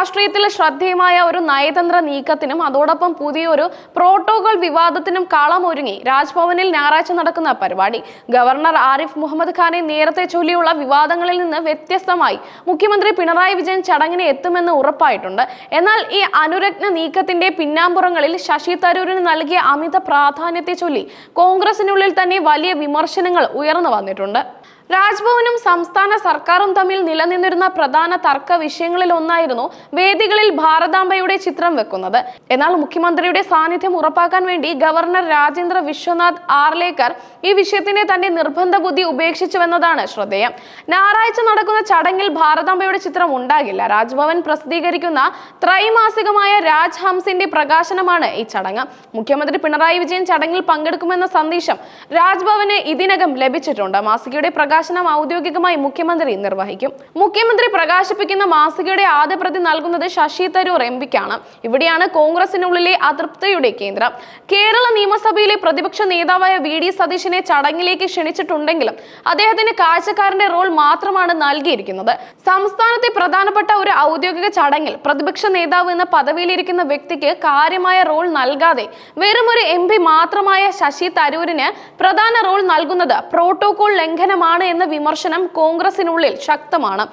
രാഷ്ട്രീയത്തിൽ ശ്രദ്ധേയമായ ഒരു നയതന്ത്ര നീക്കത്തിനും അതോടൊപ്പം പുതിയൊരു പ്രോട്ടോകോൾ വിവാദത്തിനും കളമൊരുങ്ങി രാജ്ഭവനിൽ ഞായറാഴ്ച നടക്കുന്ന പരിപാടി. ഗവർണർ ആരിഫ് മുഹമ്മദ് ഖാനെ നേരത്തെ ചൊല്ലിയുള്ള വിവാദങ്ങളിൽ നിന്ന് വ്യത്യസ്തമായി മുഖ്യമന്ത്രി പിണറായി വിജയൻ ചടങ്ങിന് എത്തുമെന്ന് ഉറപ്പായിട്ടുണ്ട്. എന്നാൽ ഈ അനുരജ്ഞ നീക്കത്തിന്റെ പിന്നാമ്പുറങ്ങളിൽ ശശി തരൂരിന് നൽകിയ അമിത പ്രാധാന്യത്തെ ചൊല്ലി കോൺഗ്രസിനുള്ളിൽ തന്നെ വലിയ വിമർശനങ്ങൾ ഉയർന്നു വന്നിട്ടുണ്ട്. രാജ്ഭവനും സംസ്ഥാന സർക്കാരും തമ്മിൽ നിലനിന്നിരുന്ന പ്രധാന തർക്ക വിഷയങ്ങളിൽ ഒന്നായിരുന്നു വേദികളിൽ ഭാരതാംബയുടെ ചിത്രം വെക്കുന്നത്. എന്നാൽ മുഖ്യമന്ത്രിയുടെ സാന്നിധ്യം ഉറപ്പാക്കാൻ വേണ്ടി ഗവർണർ രാജേന്ദ്ര വിശ്വനാഥ് ആർലേക്കർ ഈ വിഷയത്തിനെ തന്റെ നിർബന്ധ ബുദ്ധി ഉപേക്ഷിച്ചുവെന്നതാണ് ശ്രദ്ധേയം. ഞായറാഴ്ച നടക്കുന്ന ചടങ്ങിൽ ഭാരതാംബയുടെ ചിത്രം ഉണ്ടാകില്ല. രാജ്ഭവൻ പ്രസിദ്ധീകരിക്കുന്ന ത്രൈമാസികമായ രാജ്ഹംസിന്റെ പ്രകാശനമാണ് ഈ ചടങ്ങ്. മുഖ്യമന്ത്രി പിണറായി വിജയൻ ചടങ്ങിൽ പങ്കെടുക്കുമെന്ന സന്ദേശം രാജ്ഭവന് ഇതിനകം ലഭിച്ചിട്ടുണ്ട്. മാസികയുടെ പ്രകാശനം ഔദ്യോഗികമായി മുഖ്യമന്ത്രി നിർവഹിക്കും. മുഖ്യമന്ത്രി പ്രകാശിപ്പിക്കുന്ന മാസികയുടെ ആദ്യ പ്രതി നൽകുന്നത് ശശി തരൂർ എംപിക്കാണ്. ഇവിടെയാണ് കോൺഗ്രസിനുള്ളിലെ അതൃപ്തിയുടെ കേന്ദ്രം. കേരള നിയമസഭയിലെ പ്രതിപക്ഷ നേതാവായ വി.ഡി. സതീശനെ ചടങ്ങിലേക്ക് ക്ഷണിച്ചിട്ടുണ്ടെങ്കിലും അദ്ദേഹത്തിന് കാഴ്ചക്കാരന്റെ റോൾ മാത്രമാണ് നൽകിയിരിക്കുന്നത്. സംസ്ഥാനത്തെ പ്രധാനപ്പെട്ട ഒരു ഔദ്യോഗിക ചടങ്ങിൽ പ്രതിപക്ഷ നേതാവ് എന്ന പദവിയിലിരിക്കുന്ന വ്യക്തിക്ക് കാര്യമായ റോൾ നൽകാതെ വെറും ഒരു എംപി മാത്രമായ ശശി തരൂരിന് പ്രധാന റോൾ നൽകുന്നത് പ്രോട്ടോകോൾ ലംഘനമാണ് എന്ന വിമർശനം കോൺഗ്രസിനുള്ളിൽ ശക്തമാണ്.